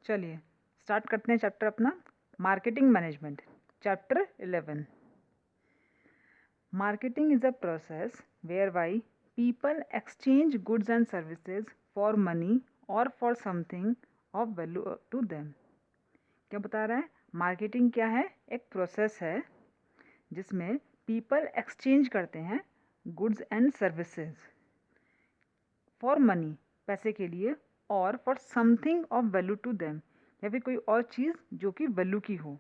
चलिए स्टार्ट करते हैं चैप्टर अपना marketing management. Chapter 11। Marketing is a process whereby people exchange goods and services for money और for something of value to them. क्या बता रहा है? मार्केटिंग क्या है? एक प्रोसेस है जिसमें पीपल एक्सचेंज करते हैं goods and services for money, पैसे के लिए, और for something of value to them, या फिर कोई और चीज़ जो कि वैल्यू की हो।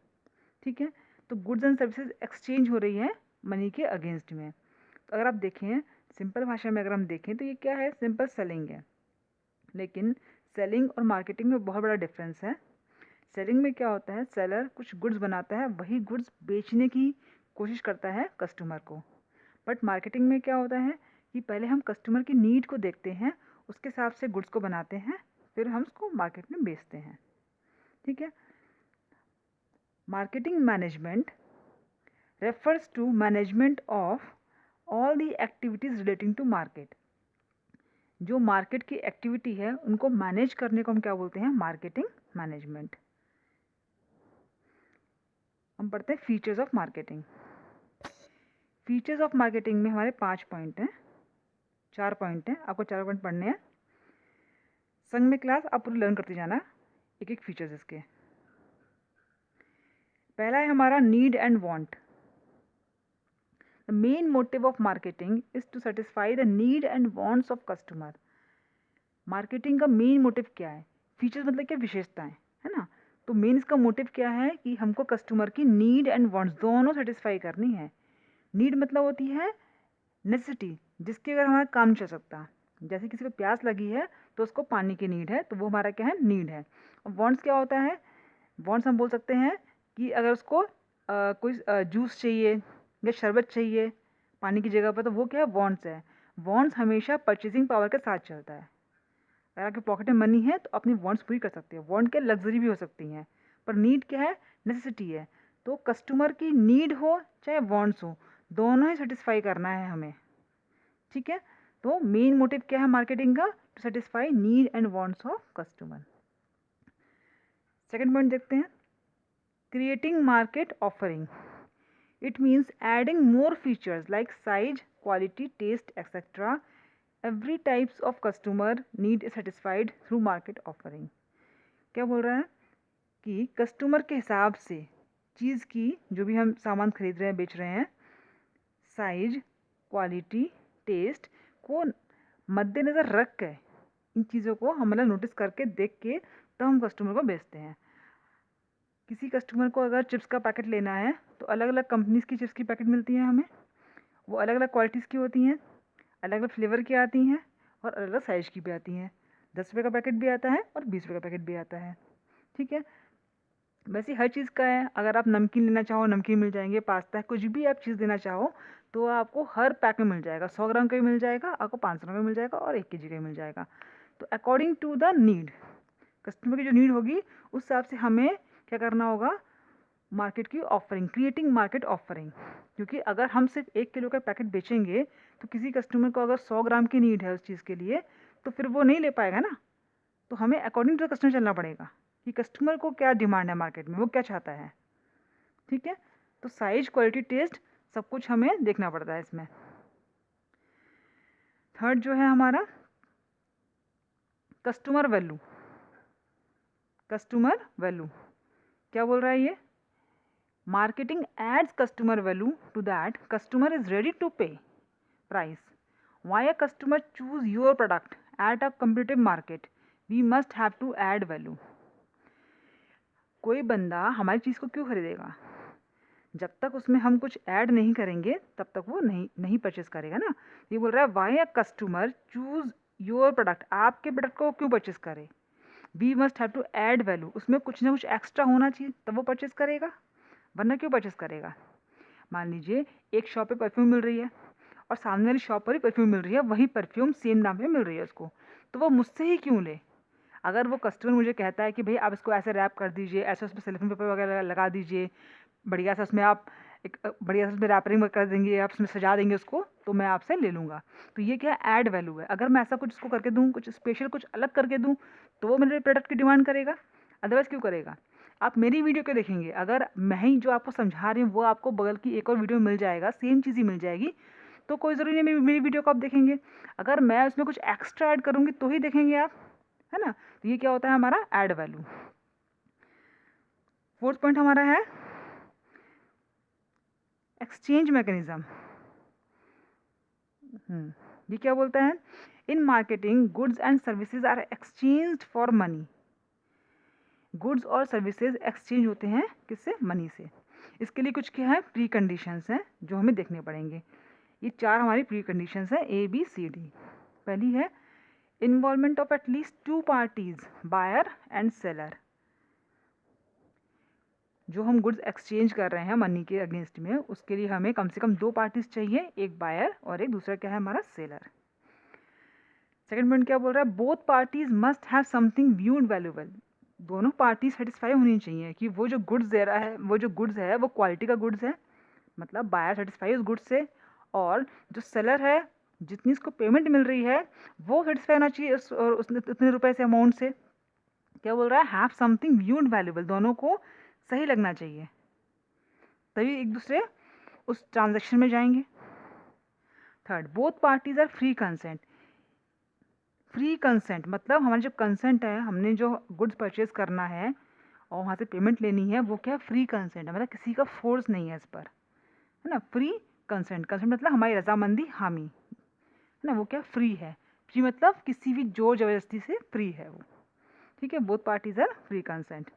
ठीक है, तो गुड्स एंड सर्विसेज एक्सचेंज हो रही है मनी के अगेंस्ट में। तो अगर आप देखें सिंपल भाषा में, अगर हम देखें तो ये क्या है? सिंपल सेलिंग है। लेकिन सेलिंग और मार्केटिंग में बहुत बड़ा डिफरेंस है। सेलिंग में क्या होता है? सेलर कुछ गुड्स बनाता है, वही गुड्स बेचने की कोशिश करता है कस्टमर को। बट मार्केटिंग में क्या होता है कि पहले हम कस्टमर की नीड को देखते हैं, उसके हिसाब से गुड्स को बनाते हैं, फिर हम उसको मार्केट में बेचते हैं। ठीक है, marketing management refers to management of all the activities relating to market। जो मार्केट की एक्टिविटी है उनको मैनेज करने को हम क्या बोलते हैं? Marketing management. हम पढ़ते हैं features of marketing. Features of marketing में हमारे 5 पॉइंट हैं, 4 पॉइंट हैं, आपको 4 पॉइंट पढ़ने हैं। संग में क्लास आप पूरी लर्न करते जाना एक एक फीचर्स इसके। पहला है हमारा need and want. The main motive of marketing is to satisfy the need and wants of customer। Marketing का मेन मोटिव क्या है? फीचर्स मतलब क्या? विशेषताएं, है ना। तो मेन इसका मोटिव क्या है कि हमको कस्टमर की नीड एंड वांट्स दोनों सेटिस्फाई करनी है। नीड मतलब होती है नेसेसिटी, जिसके अगर हमारा काम नहीं चल सकता। जैसे किसी को प्यास लगी है तो उसको पानी की नीड है, तो वो हमारा क्या है? नीड है। और वांट्स क्या होता है? वांट्स हम बोल सकते हैं कि अगर उसको कोई जूस चाहिए या शरबत चाहिए पानी की जगह पर, तो वो क्या है? वांट्स है। वांट्स हमेशा परचेजिंग पावर के साथ चलता है। अगर आपके पॉकेट में मनी है तो अपनी वांट्स पूरी कर सकते हैं। वांट क्या? लग्जरी भी हो सकती हैं, पर नीड क्या है? नेसेसिटी है। तो कस्टमर की नीड हो चाहे वांट्स हो, दोनों ही सेटिस्फाई करना है हमें। ठीक है, तो मेन मोटिव क्या है मार्केटिंग का? To satisfy need and wants of customer. Second point देखते हैं, creating market offering. It means adding more features like size, quality, taste, etc. Every types of customer need is satisfied through market offering। क्या बोल रहा है कि customer के हिसाब से चीज़ की, जो भी हम सामान खरीद रहे हैं, बेच रहे हैं, साइज, क्वालिटी, टेस्ट को मद्देनज़र रख के, इन चीज़ों को हम मतलब नोटिस करके देख के तब हम कस्टमर को बेचते हैं। किसी कस्टमर को अगर चिप्स का पैकेट लेना है तो अलग अलग कंपनीज़ की चिप्स की पैकेट मिलती हैं हमें, वो अलग अलग क्वालिटीज़ की होती हैं, अलग अलग फ्लेवर की आती हैं, और अलग अलग साइज़ की भी आती हैं। 10 रुपये का पैकेट भी आता है और 20 रुपये का पैकेट भी आता है। ठीक है, वैसे हर चीज़ का है। अगर आप नमकीन लेना चाहो नमकीन मिल जाएंगे, पास्ता है, कुछ भी आप चीज़ देना चाहो तो आपको हर पैक में मिल जाएगा। 100 ग्राम का भी मिल जाएगा, आपको 500 ग्राम का मिल जाएगा, और 1 kg का भी मिल जाएगा। तो according to the need, customer की जो नीड होगी उस हिसाब से हमें क्या करना होगा? मार्केट की ऑफरिंग, क्रिएटिंग मार्केट ऑफरिंग। क्योंकि अगर हम सिर्फ 1 किलो का पैकेट बेचेंगे तो किसी कस्टमर को अगर 100 ग्राम की नीड है उस चीज़ के लिए, तो फिर वो नहीं ले पाएगा ना। तो हमें अकॉर्डिंग टू द कस्टमर चलना पड़ेगा कि कस्टमर को क्या डिमांड है मार्केट में, वो क्या चाहता है। ठीक है, तो साइज, क्वालिटी, टेस्ट सब कुछ हमें देखना पड़ता है इसमें। थर्ड जो है हमारा कस्टमर वैल्यू। कस्टमर वैल्यू क्या बोल रहा है ये? Marketing adds customer value to that customer is ready to pay price. Why a customer choose your product at a competitive market? We must have to add value। कोई बंदा हमारी चीज़ को क्यों खरीदेगा? जब तक उसमें हम कुछ ऐड नहीं करेंगे तब तक वो नहीं परचेस करेगा ना। ये बोल रहा है why a customer choose your product, आपके प्रोडक्ट को क्यों परचेस करे? We must have to add value, उसमें कुछ ना कुछ एक्स्ट्रा होना चाहिए तब वो परचेस करेगा, वरना क्यों परचेस करेगा? मान लीजिए एक शॉप पे परफ्यूम मिल रही है और सामने वाली शॉप पर ही परफ्यूम मिल रही है, वही परफ्यूम सेम दाम पे मिल रही है उसको, तो वो मुझसे ही क्यों ले? अगर वो कस्टमर मुझे कहता है कि भाई आप इसको ऐसे रैप कर दीजिए, ऐसे उसमें सेलोफेन पेपर वगैरह लगा दीजिए, बढ़िया सा उसमें आप एक बढ़िया सा उसमें रैपरिंग कर देंगे, आप उसमें सजा देंगे उसको, तो मैं आपसे ले लूँगा। तो ये क्या ऐड वैल्यू है। अगर मैं ऐसा कुछ उसको करके दूँ, कुछ स्पेशल कुछ अलग करके दूँ, तो वो मेरे प्रोडक्ट की डिमांड करेगा। अदरवाइज़ क्यों करेगा? आप मेरी वीडियो क्यों देखेंगे? अगर मैं ही जो आपको समझा रही हूँ वो आपको बगल की एक और वीडियो में मिल जाएगा, सेम चीज़ ही मिल जाएगी, तो कोई ज़रूरी नहीं मेरी मेरी वीडियो को आप देखेंगे। अगर मैं उसमें कुछ एक्स्ट्रा ऐड करूँगी तो ही देखेंगे आप, है ना? तो ये क्या होता है हमारा ऐड वैल्यू। 4th पॉइंट हमारा है एक्सचेंज मैकेनिज़्म। ये क्या बोलता है? In marketing goods and services are exchanged for money. Goods और सर्विसेज एक्सचेंज होते हैं किससे? मनी से। इसके लिए कुछ क्या है? प्री कंडीशंस हैं जो हमें देखने पड़ेंगे। ये 4 हमारी प्री कंडीशंस हैं ABCD। पहली है involvement of at least 2 parties, buyer and seller. जो हम गुड्स एक्सचेंज कर रहे हैं मनी के अगेंस्ट में, उसके लिए हमें कम से कम 2 पार्टीज चाहिए, एक बायर और एक दूसरा क्या है हमारा सेलर। सेकंड पॉइंट क्या बोल रहा है? Both parties must have something viewed valuable. दोनों पार्टी सेटिस्फाई होनी चाहिए कि वो जो गुड्स दे रहा है, वो जो गुड्स है वो क्वालिटी का गुड्स है, मतलब बायर सेटिस्फाई उस गुड्स से, और जो सेलर है जितनी इसको पेमेंट मिल रही है वो सेटिस्फाई होना चाहिए उस उतने रुपए से, अमाउंट से। क्या बोल रहा है? हैव समथिंग व्यूड वैल्यूएबल, दोनों को सही लगना चाहिए, तभी एक दूसरे उस ट्रांजेक्शन में जाएंगे। Third, both parties are free consent. Free consent मतलब हमारा जो कंसेंट है, हमने जो गुड्स परचेज करना है और वहाँ से पेमेंट लेनी है, वो क्या? फ्री कंसेंट है, मतलब किसी का फोर्स नहीं है इस पर, है ना? फ्री कंसेंट, कंसेंट मतलब हमारी रजामंदी, हामी, है ना? वो क्या? फ्री है। फ्री मतलब किसी भी जोर जबरदस्ती से फ्री है वो, ठीक है? Both parties are free consent.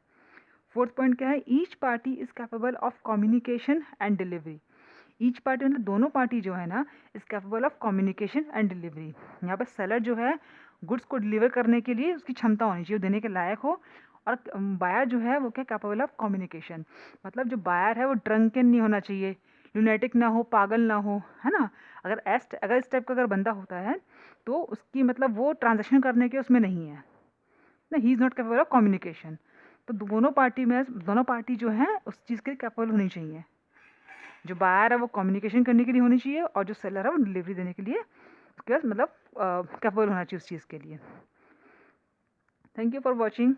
4th point क्या है? Each party is capable of communication and delivery. Each party मतलब दोनों पार्टी जो है ना, is capable of communication and delivery. यहाँ पर सेलर जो है गुड्स को डिलीवर करने के लिए उसकी क्षमता होनी चाहिए, देने के लायक हो, और बायर जो है वो क्या? कैपेबल ऑफ कम्युनिकेशन, मतलब जो बायर है वो ड्रंकन नहीं होना चाहिए, ल्यूनेटिक ना हो, पागल ना हो, है ना? अगर इस टाइप का अगर बंदा होता है तो उसकी मतलब वो ट्रांजेक्शन करने के उसमें नहीं है ना, he is not capable of communication. तो दोनों पार्टी जो है उस चीज़ के लिए कैपेबल होनी चाहिए। जो बायर है वो कम्युनिकेशन करने के लिए होनी चाहिए, और जो सेलर है वो डिलीवरी देने के लिए उसके पास मतलब कैपेबल होना चाहिए उस चीज़ के लिए। Thank you for watching.